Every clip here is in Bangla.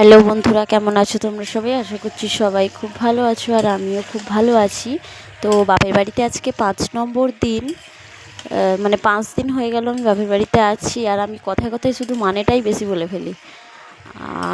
হ্যালো বন্ধুরা, কেমন আছো তোমরা সবাই? আশা করছি সবাই খুব ভালো আছো আর আমিও খুব ভালো আছি। তো বাপের বাড়িতে আজকে 5 নম্বর দিন, মানে 5 দিন হয়ে গেল আমি বাপের বাড়িতে আছি। আর আমি কথায় কথায় শুধু মানেটাই বেশি বলে ফেলি।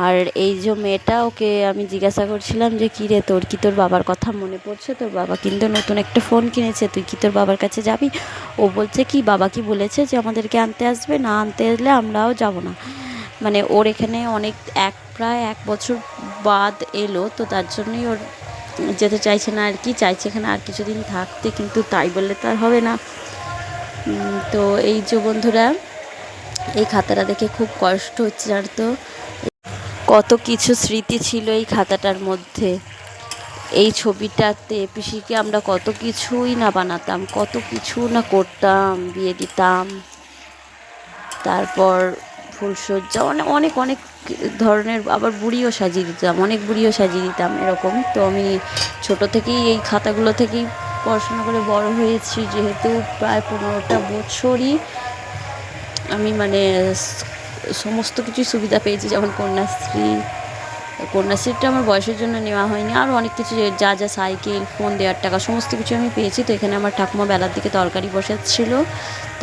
আর এই যে মেয়েটা, ওকে আমি জিজ্ঞাসা করছিলাম যে কী রে, তোর কি তোর বাবার কথা মনে পড়ছে? তোর বাবা কিন্তু নতুন একটা ফোন কিনেছে, তুই কি তোর বাবার কাছে যাবি? ও বলছে কি, বাবা কি বলেছে যে আমাদেরকে আনতে আসবে? না আনতে এলে আমরাও যাব না। মানে ওর এখানে অনেক প্রায় 1 বছর বাদ এলো, তো তার জন্যই ওর যেতে চাইছে না আর কি, চাইছে এখানে আর কিছুদিন থাকতে, কিন্তু তাই বললে তো আর হবে না। তো এই যে বন্ধুরা, এই খাতাটা দেখে খুব কষ্ট হচ্ছে, আর তো কত কিছু স্মৃতি ছিল এই খাতাটার মধ্যে। এই ছবিটাতে পিসিকে আমরা কত কিছুই না বানাতাম, কত কিছু না করতাম, বিয়ে দিতাম, তারপর ফুলসজ্জা, অনেক অনেক ধরনের, আবার বুড়িও সাজিয়ে দিতাম, অনেক বুড়িও সাজিয়ে দিতাম এরকম। তো আমি ছোট থেকেই এই খাতাগুলো থেকেই পড়াশোনা করে বড় হয়েছি, যেহেতু প্রায় 15টা বছরই আমি মানে সমস্ত কিছুই সুবিধা পেয়েছি, যেমন কন্যাশ্রীটা আমার বয়সের জন্য নেওয়া হয়নি, আরও অনেক কিছু, যা যা সাইকেল, ফোন দেওয়ার টাকা, সমস্ত কিছু আমি পেয়েছি। তো এখানে আমার ঠাকুমা বেলার দিকে তরকারি বসাচ্ছিল,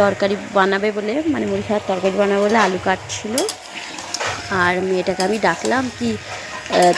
তরকারি বানাবে বলে, মানে মুড়ি খাওয়ার তরকারি বানাবে বলে আলু কাটছিল। আর মেয়েটাকে আমি ডাকলাম কি,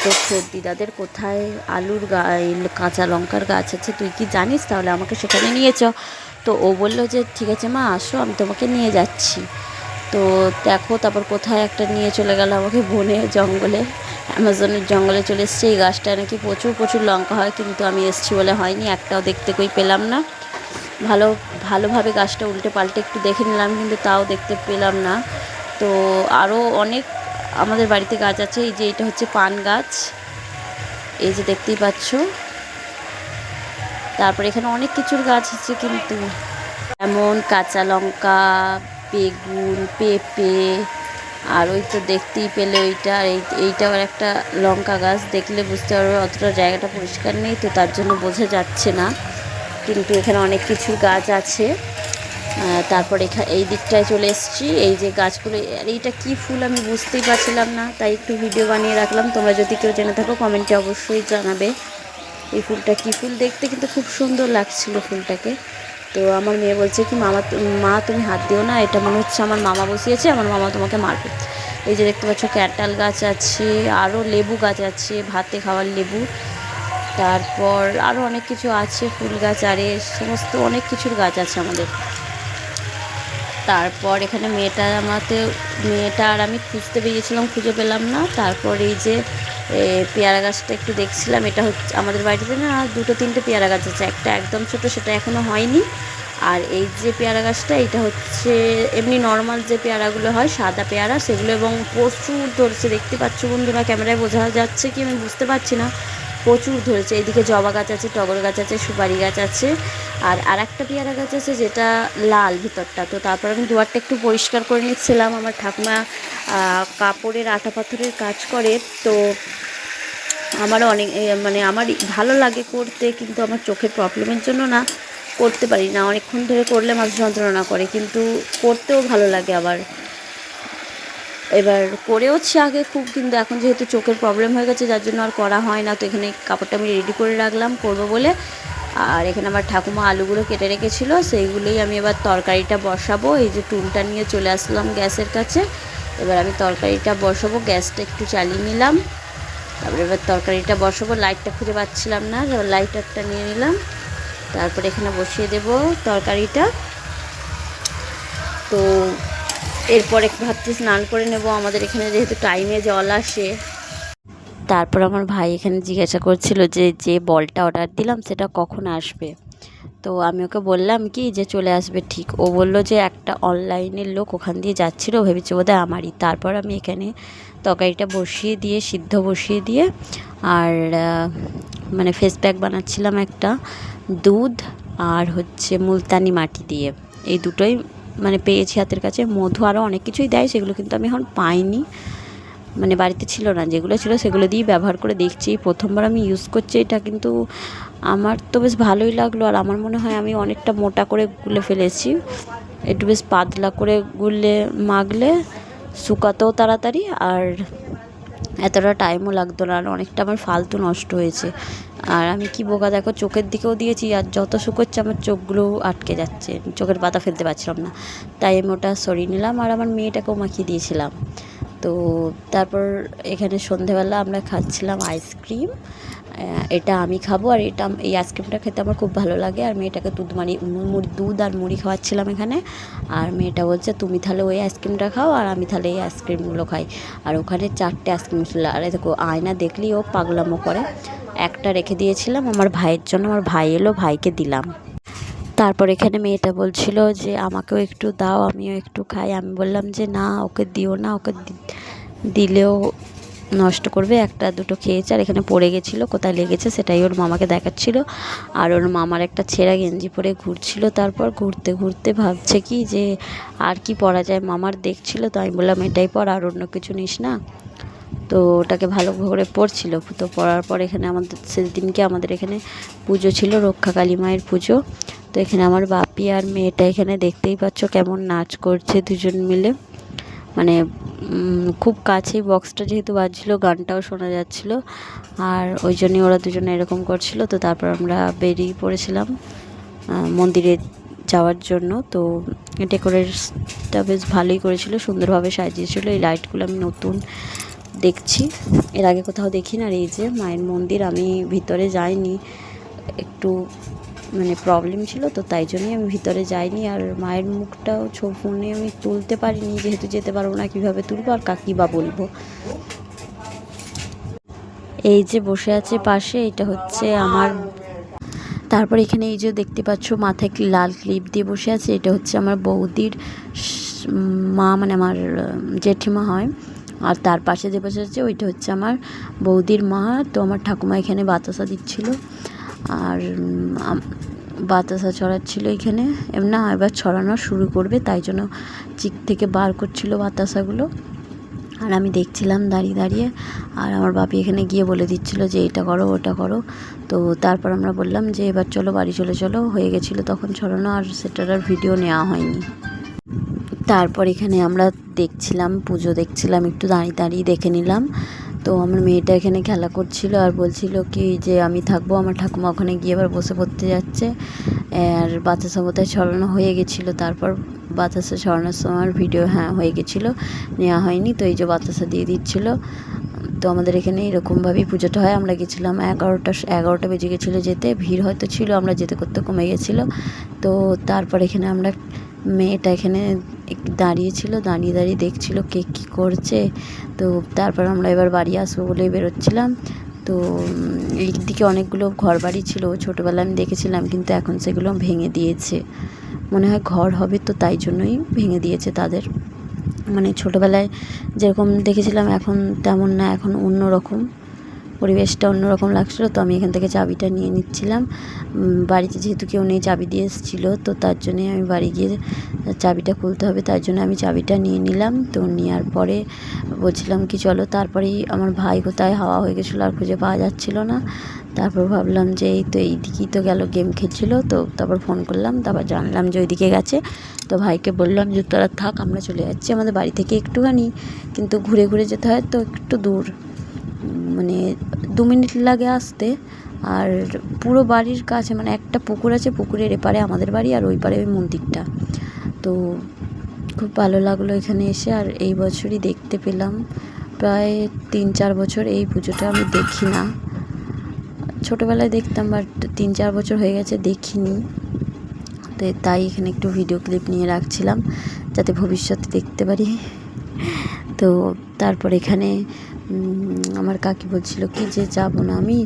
তোর সর্দি দাদের কোথায় আলুর কাঁচা লঙ্কার গাছ আছে, তুই কি জানিস? তাহলে আমাকে সেখানে নিয়ে চ। তো ও বললো যে ঠিক আছে মা, আসো, আমি তোমাকে নিয়ে যাচ্ছি। তো দেখো, তারপর কোথায় একটা নিয়ে চলে গেল আমাকে, বনে জঙ্গলে, অ্যামাজনের জঙ্গলে চলে এসছে। এই গাছটায় নাকি প্রচুর প্রচুর লঙ্কা হয়, কিন্তু আমি এসছি বলে হয়নি, একটাও দেখতে কই পেলাম না। ভালোভাবে গাছটা উল্টে পাল্টে একটু দেখে নিলাম, কিন্তু তাও দেখতে পেলাম না। তো আরও অনেক আমাদের বাড়িতে গাছ আছে। এই যে এটা হচ্ছে পান গাছ, এই যে দেখতেই পাচ্ছ। তারপরে এখানে অনেক কিছুর গাছ আছে, কিন্তু যেমন কাঁচা লঙ্কা, বেগুন, পেঁপে, আর ওই তো দেখতেই পেলে ওইটা, এইটাও একটা লঙ্কা গাছ, দেখলে বুঝতে পারবে অতটা জায়গাটা পরিষ্কার নেই, তো তার জন্য বোঝা যাচ্ছে না, কিন্তু এখানে অনেক কিছুর গাছ আছে। তারপর এই দিকটায় চলে এসেছি, এই যে গাছগুলো, আর এইটা কী ফুল আমি বুঝতেই পারছিলাম না, তাই একটু ভিডিও বানিয়ে রাখলাম। তোমরা যদি কেউ জেনে থাকো কমেন্টে অবশ্যই জানাবে এই ফুলটা কী ফুল। দেখতে কিন্তু খুব সুন্দর লাগছিল ফুলটাকে। তো আমার মেয়ে বলছে কি, মা তুমি হাত দিও না, এটা মনে হচ্ছে আমার মামা বসিয়েছে, আমার মামা তোমাকে মারবে। এই যে দেখতে পাচ্ছ ক্যাটাল গাছ আছে, আরও লেবু গাছ আছে, ভাতে খাওয়ার লেবু, তারপর আরও অনেক কিছু আছে, ফুল গাছ, আর সমস্ত অনেক কিছুর গাছ আছে আমাদের। তারপর এখানে মেয়েটা আর আমি খুঁজতে বেরিয়েছিলাম, খুঁজে পেলাম না। তারপর এই যে পেয়ারা গাছটা একটু দেখছিলাম, এটা হচ্ছে আমাদের বাড়িতে না 2-3টে পেয়ারা গাছ আছে, একটা একদম ছোটো, সেটা এখনও হয়নি। আর এই যে পেয়ারা গাছটা, এটা হচ্ছে এমনি নর্মাল যে পেয়ারাগুলো হয়, সাদা পেয়ারা, সেগুলো, এবং প্রচুর ধরেছে, দেখতে পাচ্ছ বন্ধুরা, ক্যামেরায় বোঝা যাচ্ছে কি আমি বুঝতে পারছি না, প্রচুর ধরেছে। এইদিকে জবা গাছ আছে, টগর গাছ আছে, সুপারি গাছ আছে, আর একটা পেয়ারা গাছ আছে যেটা লাল ভিতরটা। তো তারপর আমি দুয়ারটা একটু পরিষ্কার করে নিচ্ছিলাম। আমার ঠাকুমা কাপড়ের আটা পাথরের কাজ করে, তো আমারও অনেক মানে আমার ভালো লাগে করতে, কিন্তু আমার চোখের প্রবলেমের জন্য না করতে পারি না, অনেকক্ষণ ধরে করলে মাথা যন্ত্রণা করে, কিন্তু করতেও ভালো লাগে আবার। এবার করেওছি আগে খুব, কিন্তু এখন যেহেতু চোখের প্রবলেম হয়ে গেছে, যার জন্য আর করা হয় না। তো এখানে কাপড়টা আমি রেডি করে রাখলাম করবো বলে। আর এখানে আমার ঠাকুমা আলুগুলো কেটে রেখেছিল, সেইগুলোই আমি এবার তরকারিটা বসাবো। এই যে টুলটা নিয়ে চলে আসলাম গ্যাসের কাছে, এবার আমি তরকারিটা বসাবো, গ্যাসটা একটু চালিয়ে নিলাম। তারপরে এবার তরকারিটা বসাবো, লাইটটা খুঁজে পাচ্ছিলাম না, লাইটারটা নিয়ে নিলাম। তারপরে এখানে বসিয়ে দেব তরকারিটা। তো এরপরে ভাবছি স্নান করে নেব, আমাদের এখানে যেহেতু টাইমে জল আসে। তারপর আমার ভাই এখানে জিজ্ঞাসা করছিল যে বলটা অর্ডার দিলাম সেটা কখন আসবে। তো আমি ওকে বললাম কি যে চলে আসবে ঠিক। ও বলল যে একটা অনলাইনের লোক ওখান দিয়ে যাচ্ছিলো, ভেবেছে বোধহয় আমারই। তারপর আমি এখানে তরকারিটা বসিয়ে দিয়ে, সিদ্ধ বসিয়ে দিয়ে, আর মানে ফেস প্যাক বানাচ্ছিলাম একটা, দুধ আর হচ্ছে মুলতানি মাটি দিয়ে, এই দুটোই মানে পেয়েছি হাতের কাছে। মধু আরও অনেক কিছুই দেয়, সেগুলো কিন্তু আমি এখন পাইনি, মানে বাড়িতে ছিল না, যেগুলো ছিল সেগুলো দিয়েই ব্যবহার করে দেখছি। প্রথমবার আমি ইউজ করছি এটা, কিন্তু আমার তো বেশ ভালোই লাগলো। আর আমার মনে হয় আমি অনেকটা মোটা করে গুলে ফেলেছি, একটু বেশ পাতলা করে গুললে মাখলে শুকাতেও তাড়াতাড়ি, আর এতটা টাইমও লাগতো না, আর অনেকটা আমার ফালতু নষ্ট হয়েছে। আর আমি কি বোকা দেখো, চোখের দিকেও দিয়েছি, আর যত শুকোচ্ছে আমার চোখগুলো আটকে যাচ্ছে, চোখের পাতা ফেলতে পারছিলাম না, তাই আমি ওটা সরিয়ে নিলাম আর আমার মেয়েটাকেও মাখিয়ে দিয়েছিলাম। তো তারপর এখানে সন্ধেবেলা আমরা খাচ্ছিলাম আইসক্রিম। এটা আমি খাবো, আর এই আইসক্রিমটা খেতে আমার খুব ভালো লাগে। আর মেয়েটাকে দুধ আর মুড়ি খাওয়াচ্ছিলাম এখানে। আর মেয়েটা বলছে তুমি তাহলে ওই আইসক্রিমটা খাও আর আমি তাহলে এই আইসক্রিমগুলো খাই। আর ওখানে 4টে আইসক্রিম ছিল। আর দেখো আয়না দেখলেই ও পাগলামো করে। একটা রেখে দিয়েছিলাম আমার ভাইয়ের জন্য, আমার ভাই এলো, ভাইকে দিলাম। তারপর এখানে মেয়েটা বলছিল যে আমাকেও একটু দাও, আমিও একটু খাই। আমি বললাম যে না, ওকে দিও না, ওকে দিলেও নষ্ট করবে। একটা দুটো খেয়েছে, আর এখানে পড়ে গেছিলো, কোথায় লেগেছে সেটাই ওর মামাকে দেখাচ্ছিল। আর ওর মামার একটা ছেঁড়া গেঞ্জি পরে ঘুরছিল। তারপর ঘুরতে ঘুরতে ভাবছে কি যে আর কি পরা যায়, মামার দেখছিল। তো আমি বললাম এটাই পর, আর অন্য কিছু নিস না। তো ওটাকে ভালো করে পড়ছিল। তো পড়ার পর এখানে সেদিনকে আমাদের এখানে পুজো ছিল, রক্ষাকালী মায়ের পুজো। তো এখানে আমার বাপি আর মেয়েটা এখানে দেখতেই পাচ্ছ কেমন নাচ করছে দুজন মিলে। মানে খুব কাছেই বক্সটা যেহেতু বাজছিল, গানটাও শোনা যাচ্ছিল, আর ওই জন্যই ওরা দুজনে এরকম করছিল। তো তারপর আমরা বেরিয়ে পড়েছিলাম মন্দিরে যাওয়ার জন্য। তো ডেকোরেটটা বেশ ভালোই করেছিল, সুন্দরভাবে সাজিয়েছিল। এই লাইটগুলো আমি নতুন দেখছি, এর আগে কোথাও দেখি না। আর এই যে মায়ের মন্দির, আমি ভিতরে যাইনি, একটু মানে প্রবলেম ছিল, তো তাই জন্যই আমি ভিতরে যাইনি। আর মায়ের মুখটাও ফোনে আমি তুলতে পারিনি, যেহেতু যেতে পারবো না, কীভাবে তুলবো আর কাকি বা বলবো। এই যে বসে আছে পাশে, এটা হচ্ছে আমার। তারপর এখানে এই যে দেখতে পাচ্ছ মাথায় লাল ক্লিপ দিয়ে বসে আছে, এটা হচ্ছে আমার বৌদির মা, মানে আমার জেঠিমা হয়। আর তার পাশে যে বসে আছে ওইটা হচ্ছে আমার বৌদির মা। তো আমার ঠাকুমা এখানে বাতাসা দিচ্ছিল, আর বাতাসা ছড়াচ্ছিল এখানে। না, এবার ছড়ানো শুরু করবে, তাই জন্য চিক থেকে বার করছিল বাতাসাগুলো। আর আমি দেখছিলাম দাঁড়িয়ে দাঁড়িয়ে। আর আমার বাপি এখানে গিয়ে বলে দিচ্ছিল যে এটা করো ওটা করো। তো তারপর আমরা বললাম যে এবার চলো বাড়ি চলো, হয়ে গেছিলো তখন ছড়ানো, আর সেটার আর ভিডিও নেওয়া হয়নি। তারপর এখানে আমরা দেখছিলাম পুজো, দেখছিলাম, একটু দাঁড়িয়ে দাঁড়িয়ে দেখে নিলাম। তো আমার মেয়েটা এখানে খেলা করছিল আর বলছিল কি যে আমি থাকবো। আমার ঠাকুমা ওখানে গিয়ে এবার বসে পড়তে যাচ্ছে। আর বাতাসা বোধহয় ছড়ানো হয়ে গেছিলো। তারপর বাতাসা ছড়ানোর সময় ভিডিও হয়ে গেছিলো, নেওয়া হয়নি। তো এই যে বাতাসা দিয়ে দিচ্ছিলো। তো আমাদের এখানে এরকমভাবেই পুজোটা হয়। আমরা গেছিলাম 11টা বেজে গেছিলো যেতে, ভিড় হয়তো ছিল, আমরা যেতে করতে কমে গেছিলো। তো তারপর এখানে আমরা, মেয়েটা এখানে দাঁড়িয়ে দাঁড়িয়ে দেখছিল কে কী করছে। তো তারপর আমরা এবার বাড়ি আসবো বলেই বেরোচ্ছিলাম। তো এই দিকে অনেকগুলো ঘর বাড়ি ছিল, ছোটোবেলায় আমি দেখেছিলাম, কিন্তু এখন সেগুলো ভেঙে দিয়েছে। মনে হয় ঘর হবে, তো তাই জন্যই ভেঙে দিয়েছে তাদের। মানে ছোটোবেলায় যেরকম দেখেছিলাম এখন তেমন না, এখন অন্য রকম পরিবেশটা, অন্যরকম লাগছিলো। তো আমি এখান থেকে চাবিটা নিয়ে নিচ্ছিলাম। বাড়িতে যেহেতু কেউ নেই, চাবি দিয়ে এসেছিলো, তো তার জন্যে আমি বাড়ি গিয়ে চাবিটা খুলতে হবে, তার জন্য আমি চাবিটা নিয়ে নিলাম। তো নেওয়ার পরে বলছিলাম কি চলো, তারপরেই আমার ভাই কোথায় হাওয়া হয়ে গেছিলো, আর খুঁজে পাওয়া যাচ্ছিলো না। তারপর ভাবলাম যে এই দিকেই তো গেল, গেম খেলছিলো। তো তারপর ফোন করলাম, তারপর জানলাম যে ওইদিকে গেছে। তো ভাইকে বললাম যে তোরা থাক, আমরা চলে যাচ্ছি। আমাদের বাড়ি থেকে একটুখানি, কিন্তু ঘুরে ঘুরে যেতে হয়, তো একটু দূর, মানে 2 মিনিট লাগে আসতে। আর পুরো বাড়ির কাছে, মানে একটা পুকুর আছে, পুকুরের এপারে আমাদের বাড়ি, আর ওই পারে ওই মন্দিরটা। তো খুব ভালো লাগলো এখানে এসে। আর এই বছরই দেখতে পেলাম, প্রায় 3-4 বছর এই পুজোটা আমি দেখি না। ছোটোবেলায় দেখতাম, বাট 3-4 বছর হয়ে গেছে দেখিনি। তো তাই এখানে একটু ভিডিও ক্লিপ নিয়ে রাখছিলাম, যাতে ভবিষ্যতে দেখতে পারি। তো তারপর এখানে আমার কাকি বলছিল কি যে যাবো না আমি,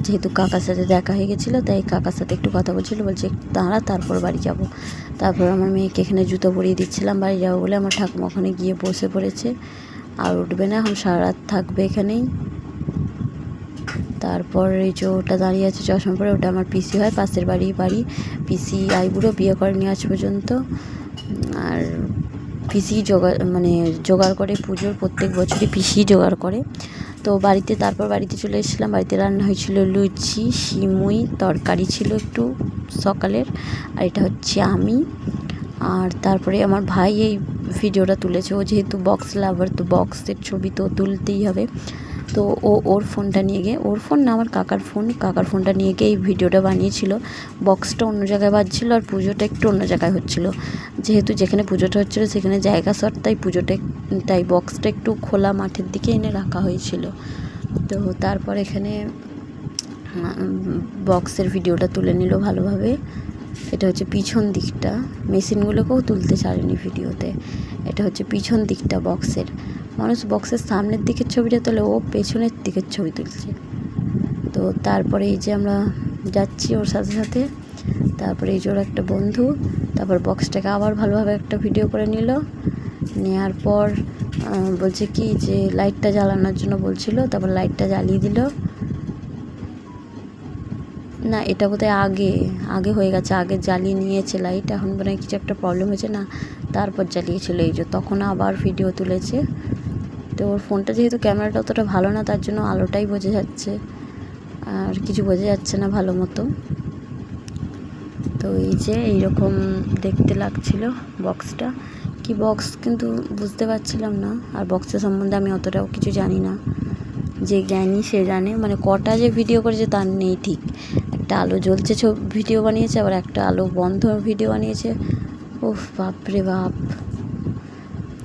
যেহেতু কাকার সাথে দেখা হয়ে গেছিলো, তাই কাকার সাথে একটু কথা বলছিলো, বলছে দাঁড়া তারপর বাড়ি যাব। তারপর আমার মেয়েকে এখানে জুতো পরিয়ে দিচ্ছিলাম বাড়ি যাবো বলে। আমার ঠাকুমা ওখানে গিয়ে বসে পড়েছে, আর উঠবে না, এখন সারা রাত থাকবে এখানেই। তারপর এই যে ওটা দাঁড়িয়ে আছে চশমা পরে, ওটা আমার পিসি হয়, পাশের বাড়ি পিসি আইবুড়ো, বিয়ে করেনি আজ পর্যন্ত। আর পিসি জোগাড় করে পুজোর, প্রত্যেক বছরই পিসি জোগাড় করে। তো তারপর বাড়িতে চলে এসেছিলাম। বাড়িতে রান্না হয়েছিল লুচি, সিমুই, তরকারি ছিল একটু সকালের, আর এটা হচ্ছে আমি। আর তারপরে আমার ভাই এই ভিডিওটা তুলেছে। ও যেহেতু বক্স লাভার, তো বক্সের ছবি তো তুলতেই হবে। তো ওর ফোনটা নিয়ে গিয়ে, ওর ফোন না আমার কাকার ফোনটা নিয়ে গিয়ে এই ভিডিওটা বানিয়েছিল। বক্সটা অন্য জায়গায় বাজছিল আর পুজোটা একটু অন্য জায়গায় হচ্ছিলো। যেহেতু যেখানে পুজোটা হচ্ছিলো সেখানে জায়গা শর্ট, তাই বক্সটা একটু খোলা মাঠের দিকে এনে রাখা হয়েছিল। তো তারপর এখানে বক্সের ভিডিওটা তুলে নিল ভালোভাবে। এটা হচ্ছে পিছন দিকটা, মেশিনগুলোকেও তুলতে ছাড়েনি ভিডিওতে। এটা হচ্ছে পিছন দিকটা বক্সের। মানুষ বক্সের সামনের দিকের ছবিটা তোলে, ও পেছনের দিকের ছবি তুলছে। তো তারপরে এই যে আমরা যাচ্ছি ওর সাথে সাথে, তারপরে এই যে ওর একটা বন্ধু, তারপর বক্সটাকে আবার ভালোভাবে একটা ভিডিও করে নিল। নেওয়ার পর বলছে কি যে লাইটটা জ্বালানোর জন্য বলছিল, তারপর লাইটটা জ্বালিয়ে দিল। না, এটা বোধহয় আগে হয়ে গেছে, আগে জ্বালিয়ে নিয়েছে লাইট, এখন বোধহয় কিছু একটা প্রবলেম হয়েছে না, তারপর জ্বালিয়েছিল। এই যে তখন আবার ভিডিও তুলেছে। তো ওর ফোনটা যেহেতু ক্যামেরাটা অতটা ভালো না, তার জন্য আলোটাই বোঝা যাচ্ছে, আর কিছু বোঝা যাচ্ছে না ভালো মতো। তো এই যে এইরকম দেখতে লাগছিল বক্সটা, কি বক্স কিন্তু বুঝতে পারছিলাম না। আর বক্সের সম্বন্ধে আমি অতটাও কিছু জানি না, যে জ্ঞানী সে জানে। মানে কটা যে ভিডিও করেছে তার নেই ঠিক। একটা আলো জ্বলছে ভিডিও বানিয়েছে, আবার একটা আলো বন্ধ ভিডিও বানিয়েছে। ওফ, বাপরে বাপ।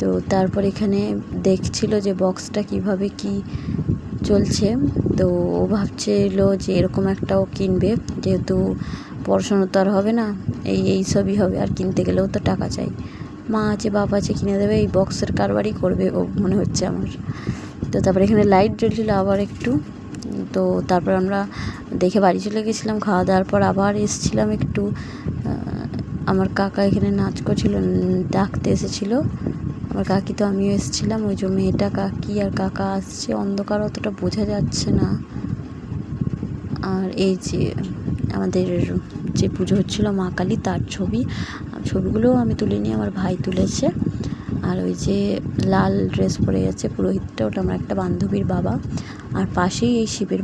তো তারপর এখানে দেখছিল যে বক্সটা কিভাবে কি চলছে। তো ও ভাবছিল যে এরকম একটাও কিনবে, যেহেতু পড়াশোনা তো আর হবে না, এই সবই হবে, আর কিনতে গেলেও তো টাকা চাই। মা আছে বাপ আছে, কিনে দেবে, এই বক্সের কারবারই করবে ও মনে হচ্ছে আমার। তো তারপরে এখানে লাইট জ্বলছিল আবার একটু। তো তারপর আমরা দেখে বাড়ি চলে গেছিলাম। খাওয়া দাওয়ার পর আবার এসেছিলাম একটু, আমার কাকা এখানে নাচ করছিল, ডাকতে এসেছিলো আমার কাকি। তো আমিও এসেছিলাম, ওই যে মেয়েটা, কাকি আর কাকা আসছে, অন্ধকার অতটা বোঝা যাচ্ছে না। আর এই যে আমাদের যে পুজো হচ্ছিলো মা কালী, তার ছবিগুলোও আমি তুলিনি, আমার ভাই তুলেছে। আর ওই যে লাল ড্রেস পরে যাচ্ছে পুরোহিতটা, ওটা আমার একটা বান্ধবীর বাবা। আর পাশেই এই শিবের